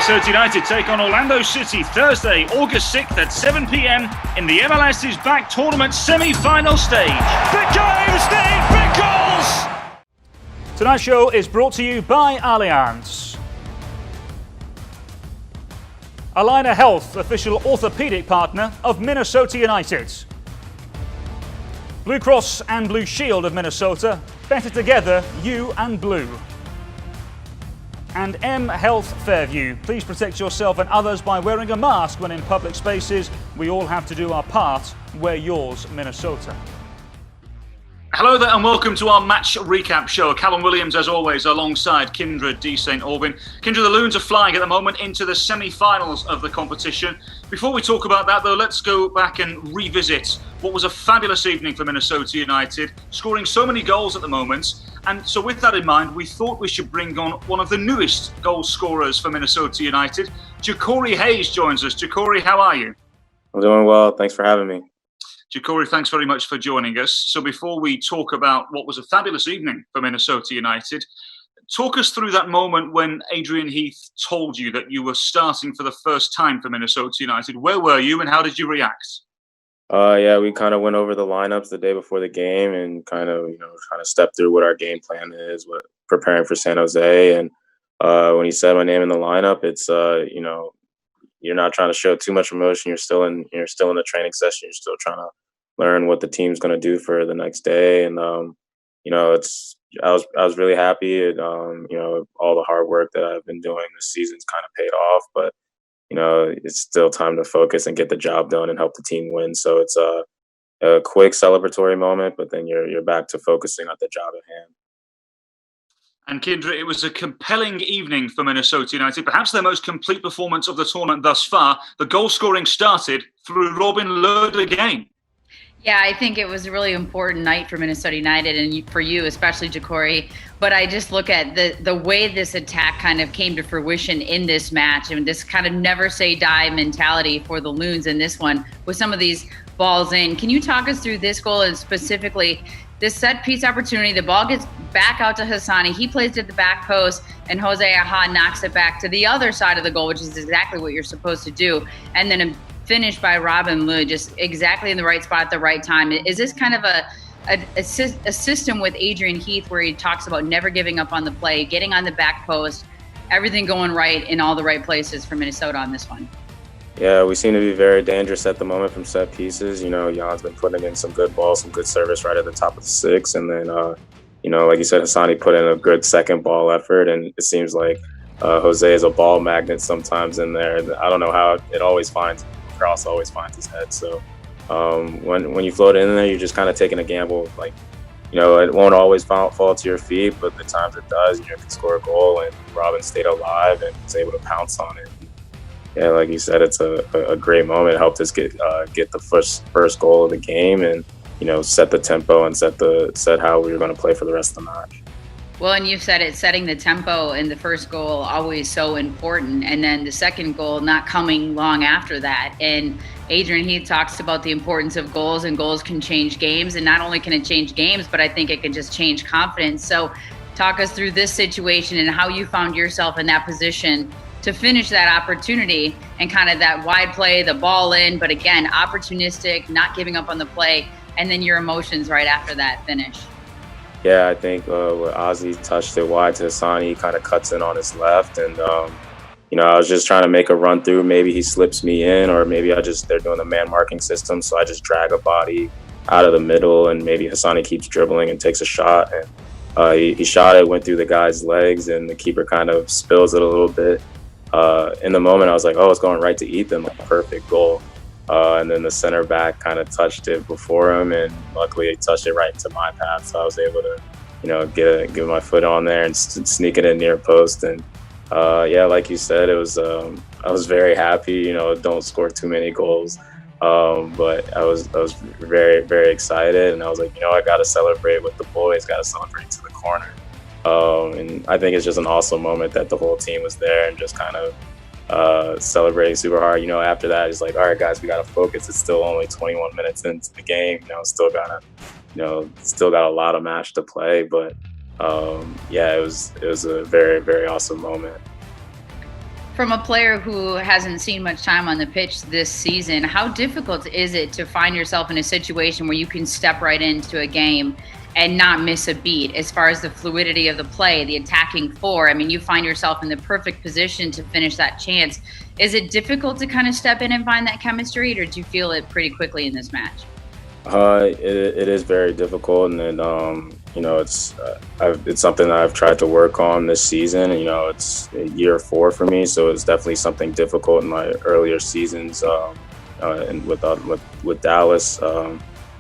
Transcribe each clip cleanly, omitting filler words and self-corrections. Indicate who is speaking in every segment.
Speaker 1: Minnesota United take on Orlando City Thursday, August 6th at 7 p.m. in the MLS's Back Tournament Semifinal stage.
Speaker 2: The game, Steve Pickles!
Speaker 3: Tonight's show is brought to you by Allianz. Allina Health, official orthopedic partner of Minnesota United. Blue Cross and Blue Shield of Minnesota, better together, you and blue. And M Health Fairview, please protect yourself and others by wearing a mask when in public spaces. We all have to do our part. Wear yours, Minnesota.
Speaker 1: Hello there and welcome to our match recap show. Callum Williams, as always, alongside Kyndra D. St. Aubin. Kyndra, the Loons are flying at the moment into the semi-finals of the competition. Before we talk about that, though, let's go back and revisit what was a fabulous evening for Minnesota United, scoring so many goals at the moment. And so with that in mind, we thought we should bring on one of the newest goal scorers for Minnesota United. Jacori Hayes joins us. Jacori, how are you?
Speaker 4: I'm doing well. Thanks for having me.
Speaker 1: Jacori, thanks very much for joining us. So before we talk about what was a fabulous evening for Minnesota United, talk us through that moment when Adrian Heath told you that you were starting for the first time for Minnesota United. Where were you and how did you react?
Speaker 4: Yeah, we kind of went over the lineups the day before the game and kind of step through what our game plan is, what preparing for San Jose. And when he said my name in the lineup, it's you're not trying to show too much emotion. You're still in the training session. You're still trying to learn what the team's going to do for the next day. And I was really happy. And, all the hard work that I've been doing this season's kind of paid off. But it's still time to focus and get the job done and help the team win. So it's a quick celebratory moment, but then you're back to focusing on the job at hand.
Speaker 1: And Kyndra, it was a compelling evening for Minnesota United, perhaps their most complete performance of the tournament thus far. The goal scoring started through Robin Lod again.
Speaker 5: Yeah, I think it was a really important night for Minnesota United and for you, especially Jacori. But I just look at the way this attack kind of came to fruition in this match, and this kind of never say die mentality for the Loons in this one with some of these balls in. Can you talk us through this goal and specifically this set piece opportunity? The ball gets back out to Hassani. He plays it at the back post, and Jose Aja knocks it back to the other side of the goal, which is exactly what you're supposed to do. And then a finish by Robin Lod, just exactly in the right spot at the right time. Is this kind of a system with Adrian Heath where he talks about never giving up on the play, getting on the back post, everything going right in all the right places for Minnesota on this one?
Speaker 4: Yeah, we seem to be very dangerous at the moment from set pieces. Jan's been putting in some good balls, some good service right at the top of the six. And then, like you said, Hassani put in a good second ball effort. And it seems like Jose is a ball magnet sometimes in there. I don't know how it always finds, cross always finds his head. So when you float in there, you're just kind of taking a gamble. Like, it won't always fall to your feet, but the times it does, you can score a goal. And Robin stayed alive and was able to pounce on it. Yeah, like you said, it's a great moment. It helped us get the first goal of the game, and set the tempo and set how we were going to play for the rest of the match.
Speaker 5: Well, and you said it, setting the tempo in the first goal always so important, and then the second goal not coming long after that. And Adrian Heath talks about the importance of goals, and goals can change games, and not only can it change games, but I think it can just change confidence. So, talk us through this situation and how you found yourself in that position to finish that opportunity and kind of that wide play, the ball in, but again, opportunistic, not giving up on the play, and then your emotions right after that finish.
Speaker 4: Yeah, I think when Ozzy touched it wide to Hassani, he kind of cuts in on his left, and I was just trying to make a run through. Maybe he slips me in, or maybe they're doing the man marking system, so I just drag a body out of the middle, and maybe Hassani keeps dribbling and takes a shot, and he shot it, went through the guy's legs, and the keeper kind of spills it a little bit. In the moment, I was like, oh, it's going right to Ethan, like a perfect goal. And then the center back kind of touched it before him, and luckily he touched it right into my path. So I was able to, get my foot on there and sneak it in near post. And like you said, it was I was very happy. Don't score too many goals, but I was very, very excited, and I was like, I got to celebrate with the boys, got to celebrate to the corner. And I think it's just an awesome moment that the whole team was there and just kind of celebrating super hard. After that, it's like, all right, guys, we got to focus. It's still only 21 minutes into the game. Still got a lot of match to play. But it was a very, very awesome moment.
Speaker 5: From a player who hasn't seen much time on the pitch this season, how difficult is it to find yourself in a situation where you can step right into a game and not miss a beat as far as the fluidity of the play, the attacking four? I mean, you find yourself in the perfect position to finish that chance. Is it difficult to kind of step in and find that chemistry, or do you feel it pretty quickly in this match?
Speaker 4: It is very difficult, and then it's something that I've tried to work on this season. And, it's year 4 for me, so it's definitely something difficult in my earlier seasons, and with Dallas,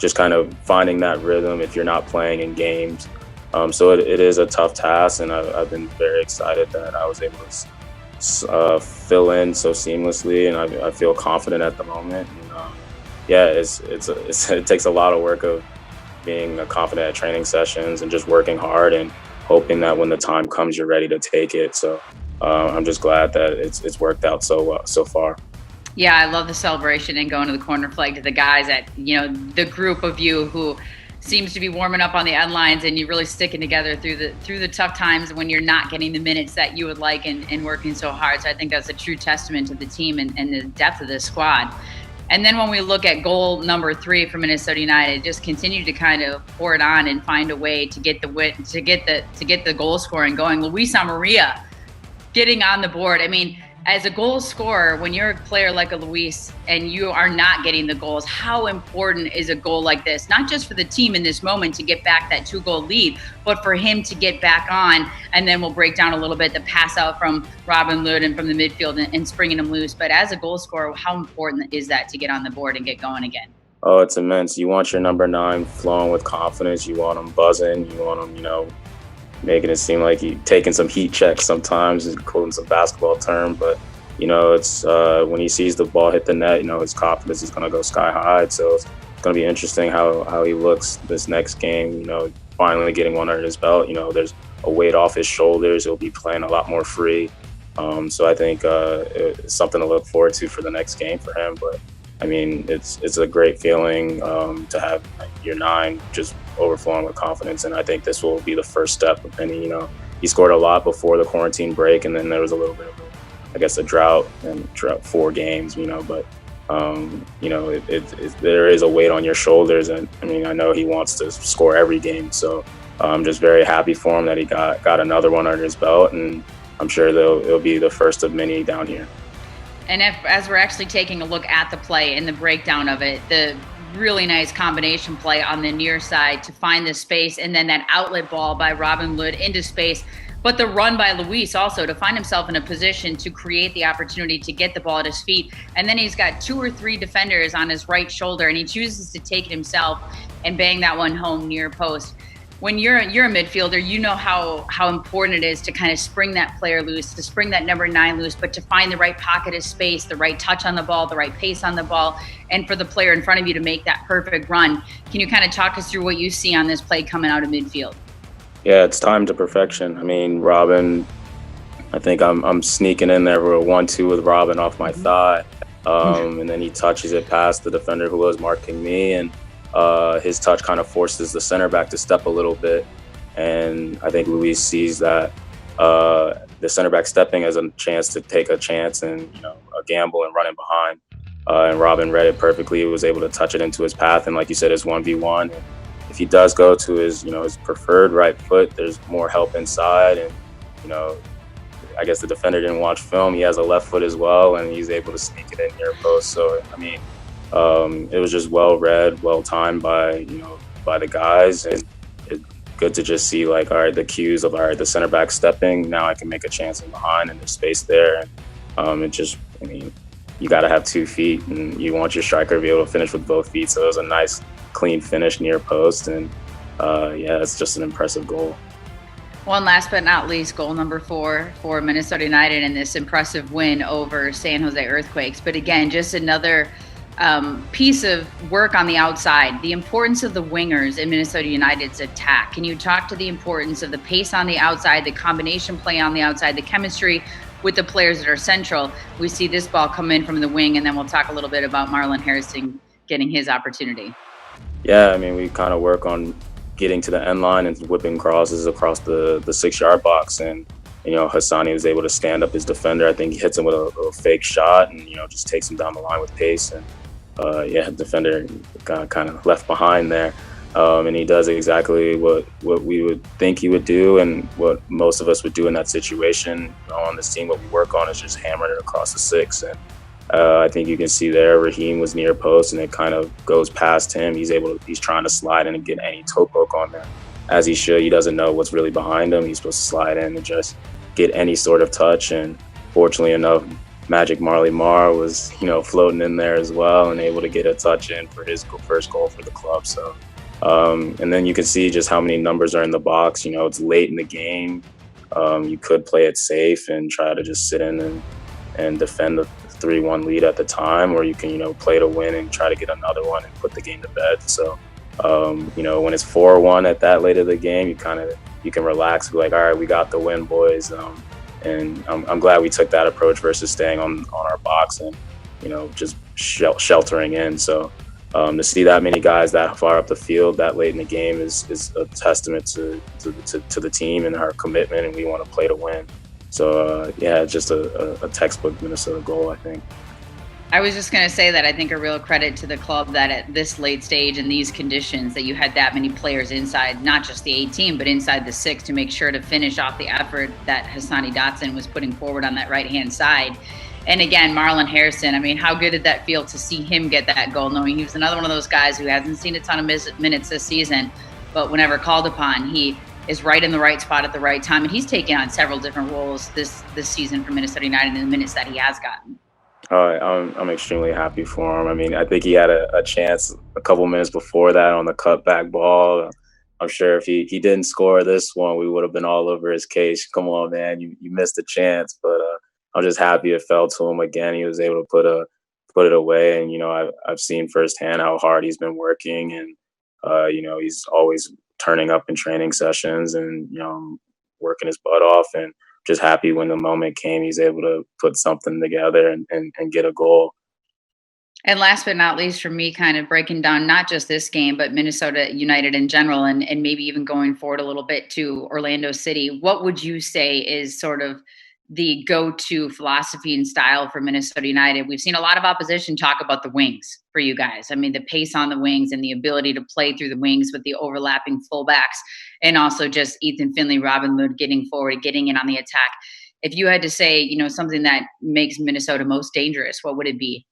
Speaker 4: just kind of finding that rhythm if you're not playing in games. So it is a tough task, and I've been very excited that I was able to fill in so seamlessly, and I feel confident at the moment. Yeah, it takes a lot of work of being confident at training sessions and just working hard and hoping that when the time comes, you're ready to take it. So I'm just glad that it's worked out so far.
Speaker 5: Yeah, I love the celebration and going to the corner flag to the guys at, the group of you who seems to be warming up on the end lines, and you're really sticking together through the tough times when you're not getting the minutes that you would like and working so hard. So I think that's a true testament to the team and the depth of the squad. And then when we look at goal number 3 for Minnesota United, just continue to kind of pour it on and find a way to get the win, to get the goal scoring going. Luis Amarilla getting on the board. I mean, as a goal scorer, when you're a player like a Luis and you are not getting the goals, how important is a goal like this? Not just for the team in this moment to get back that 2-goal lead, but for him to get back on. And then we'll break down a little bit the pass out from Robin Lod and from the midfield and springing him loose. But as a goal scorer, how important is that to get on the board and get going again?
Speaker 4: Oh, it's immense. You want your number 9 flowing with confidence. You want him buzzing. You want him, making it seem like he's taking some heat checks sometimes, quoting some basketball term. But, it's when he sees the ball hit the net, his confidence is going to go sky high. So it's going to be interesting how he looks this next game, finally getting one under his belt. There's a weight off his shoulders. He'll be playing a lot more free. So I think it's something to look forward to for the next game for him. But, I mean, it's a great feeling to have your 9 just overflowing with confidence, and I think this will be the first step of any. He scored a lot before the quarantine break, and then there was a little bit of a drought 4 games. But there is a weight on your shoulders, and I mean, I know he wants to score every game, so I'm just very happy for him that he got another one under his belt, and I'm sure it'll be the first of many down here.
Speaker 5: And as we're actually taking a look at the play and the breakdown of it, the really nice combination play on the near side to find the space, and then that outlet ball by Robin Lod into space, but the run by Luis also to find himself in a position to create the opportunity to get the ball at his feet. And then he's got 2 or 3 defenders on his right shoulder, and he chooses to take it himself and bang that one home near post. When you're a midfielder, you know how important it is to kind of spring that player loose, to spring that number 9 loose, but to find the right pocket of space, the right touch on the ball, the right pace on the ball, and for the player in front of you to make that perfect run. Can you kind of talk us through what you see on this play coming out of midfield?
Speaker 4: Yeah, it's time to perfection. I mean, Robin, I think I'm sneaking in there with a 1-2 with Robin off my thigh, and then he touches it past the defender who was marking me, and his touch kind of forces the center back to step a little bit, and I think Luis sees that the center back stepping as a chance to take a chance and a gamble and running behind. And Robin read it perfectly. He was able to touch it into his path, and like you said, it's 1v1. And if he does go to his his preferred right foot, there's more help inside, and I guess the defender didn't watch film. He has a left foot as well, and he's able to sneak it in near post. So I mean, it was just well read, well timed by the guys, and it's good to just see all right, the cues of the center back stepping. Now I can make a chance in behind, and there's space there. And you got to have 2 feet, and you want your striker to be able to finish with both feet. So it was a nice, clean finish near post, and it's just an impressive goal.
Speaker 5: One last but not least, goal number 4 for Minnesota United in this impressive win over San Jose Earthquakes. But again, just another piece of work on the outside, the importance of the wingers in Minnesota United's attack. Can you talk to the importance of the pace on the outside, the combination play on the outside, the chemistry with the players that are central? We see this ball come in from the wing, and then we'll talk a little bit about Marlon Harrison getting his opportunity.
Speaker 4: Yeah, I mean, we kind of work on getting to the end line and whipping crosses across the 6-yard box, and Hassani was able to stand up his defender. I think he hits him with a fake shot and, just takes him down the line with pace. And, defender got kind of left behind there. And he does exactly what we would think he would do and what most of us would do in that situation. On this team, what we work on is just hammering it across the six. And I think you can see there Raheem was near post and it kind of goes past him. He's trying to slide in and get any toe poke on there, as he should. He doesn't know what's really behind him. He's supposed to slide in and just get any sort of touch. And fortunately enough, Magic Marley Marr was, floating in there as well and able to get a touch in for his first goal for the club. So, and then you can see just how many numbers are in the box. It's late in the game. You could play it safe and try to just sit in and defend the 3-1 lead at the time, or you can, play to win and try to get another one and put the game to bed. So, when it's 4-1 at that late of the game, you can relax, be like, all right, we got the win, boys. And I'm glad we took that approach versus staying on our box and, just sheltering in. So to see that many guys that far up the field that late in the game is a testament to the team and our commitment, and we want to play to win. So, just a textbook Minnesota goal, I think.
Speaker 5: I was just going to say that I think a real credit to the club that at this late stage in these conditions that you had that many players inside, not just the 18, but inside the 6 to make sure to finish off the effort that Hassani Dotson was putting forward on that right-hand side. And again, Marlon Harrison, I mean, how good did that feel to see him get that goal, knowing he was another one of those guys who hasn't seen a ton of minutes this season, but whenever called upon, he is right in the right spot at the right time. And he's taken on several different roles this season for Minnesota United in the minutes that he has gotten.
Speaker 4: I'm extremely happy for him. I mean, I think he had a chance a couple minutes before that on the cutback ball. I'm sure if he didn't score this one, we would have been all over his case. Come on, man, you missed a chance. But I'm just happy it fell to him again. He was able to put it away. And, I've seen firsthand how hard he's been working. And, he's always turning up in training sessions and, working his butt off. And just happy when the moment came, he's able to put something together and get a goal.
Speaker 5: And last but not least, for me, kind of breaking down not just this game, but Minnesota United in general, and maybe even going forward a little bit to Orlando City, what would you say is sort of the go-to philosophy and style for Minnesota United? We've seen a lot of opposition talk about the wings for you guys. I mean, the pace on the wings and the ability to play through the wings with the overlapping fullbacks, and also just Ethan Finley, Robin Lod getting forward, getting in on the attack. If you had to say, something that makes Minnesota most dangerous, what would it be?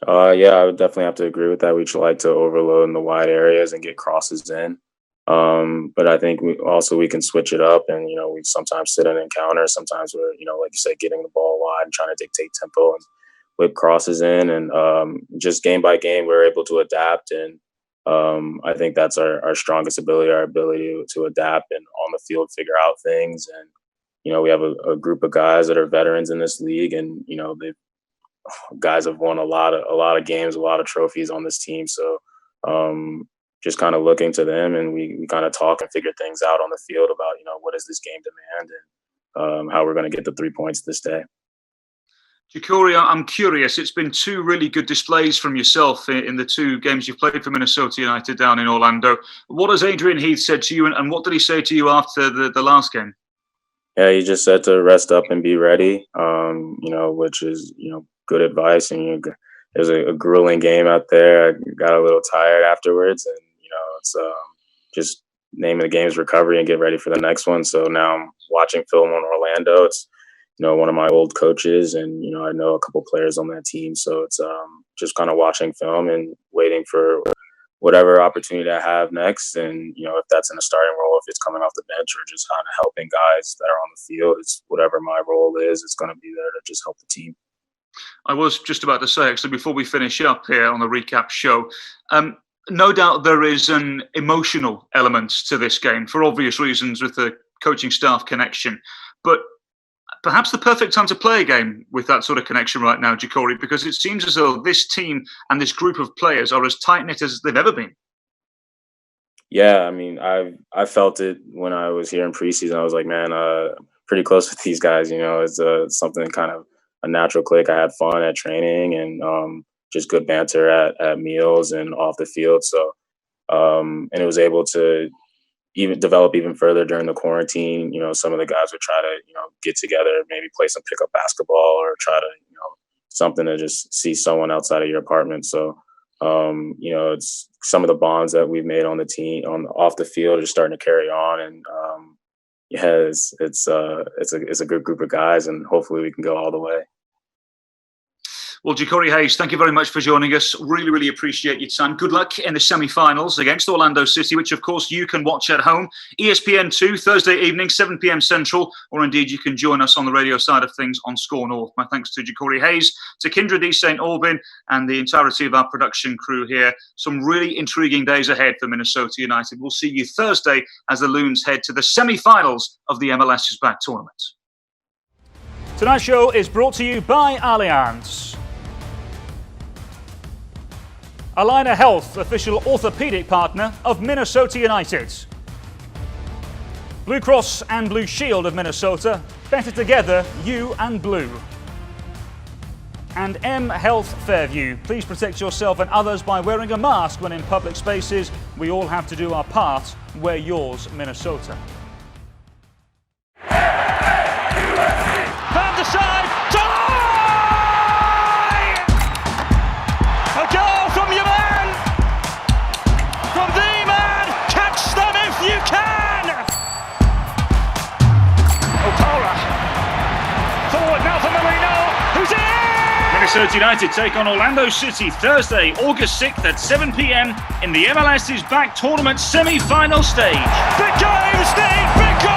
Speaker 4: I would definitely have to agree with that. We like to overload in the wide areas and get crosses in. But I think we can switch it up, and we sometimes sit in and counter. Sometimes we're like you said, getting the ball wide and trying to dictate tempo and whip crosses in, and just game by game we're able to adapt. And I think that's our strongest ability, our ability to adapt and on the field figure out things. And we have a group of guys that are veterans in this league, and guys have won a lot of games, a lot of trophies on this team. So just kind of looking to them, and we kind of talk and figure things out on the field about, what does this game demand and how we're going to get the 3 points this day.
Speaker 1: Jacori, I'm curious. It's been 2 really good displays from yourself in the 2 games you've played for Minnesota United down in Orlando. What has Adrian Heath said to you, and what did he say to you after the last game?
Speaker 4: Yeah, he just said to rest up and be ready, which is, good advice. And it was a grueling game out there. I got a little tired afterwards, and it's just name of the game is recovery and get ready for the next one. So now I'm watching film on Orlando. It's one of my old coaches, and I know a couple players on that team. So it's just kind of watching film and waiting for whatever opportunity I have next. And if that's in a starting role, if it's coming off the bench, or just kind of helping guys that are on the field, it's whatever my role is. It's going to be there to just help the team.
Speaker 1: I was just about to say, actually, before we finish up here on the recap show, no doubt there is an emotional element to this game for obvious reasons with the coaching staff connection. But perhaps the perfect time to play a game with that sort of connection right now, Jacori, because it seems as though this team and this group of players are as tight-knit as they've ever been.
Speaker 4: Yeah, I mean, I felt it when I was here in preseason. I was like, man, pretty close with these guys. It's something kind of a natural click. I had fun at training and just good banter at meals and off the field. So, and it was able to even develop even further during the quarantine. You know, some of the guys would try to, you know, get together, maybe play some pickup basketball or try to, you know, something to just see someone outside of your apartment. So, you know, it's some of the bonds that we've made on the team, off the field, are starting to carry on. And yeah, it's a good group of guys, and hopefully we can go all the way.
Speaker 1: Well, Jacori Hayes, thank you very much for joining us. Really, really appreciate your time. Good luck in the semi-finals against Orlando City, which, of course, you can watch at home. ESPN2, Thursday evening, 7 p.m. Central, or indeed you can join us on the radio side of things on Score North. My thanks to Jacori Hayes, to Kyndra D. St. Aubin, and the entirety of our production crew here. Some really intriguing days ahead for Minnesota United. We'll see you Thursday as the Loons head to the semi-finals of the MLS's Back Tournament.
Speaker 3: Tonight's show is brought to you by Allianz. Allina Health, official orthopaedic partner of Minnesota United. Blue Cross and Blue Shield of Minnesota, better together, you and blue. And M Health Fairview, please protect yourself and others by wearing a mask when in public spaces. We all have to do our part. Wear yours, Minnesota.
Speaker 2: Van der side, a goal from your man, from the man. Catch them if you can. O'Para forward now for Marino, who's in.
Speaker 1: Minnesota United take on Orlando City Thursday, August 6th at 7 p.m. in the MLS's Back Tournament semi-final stage.
Speaker 2: Big game, Steve. Big goal.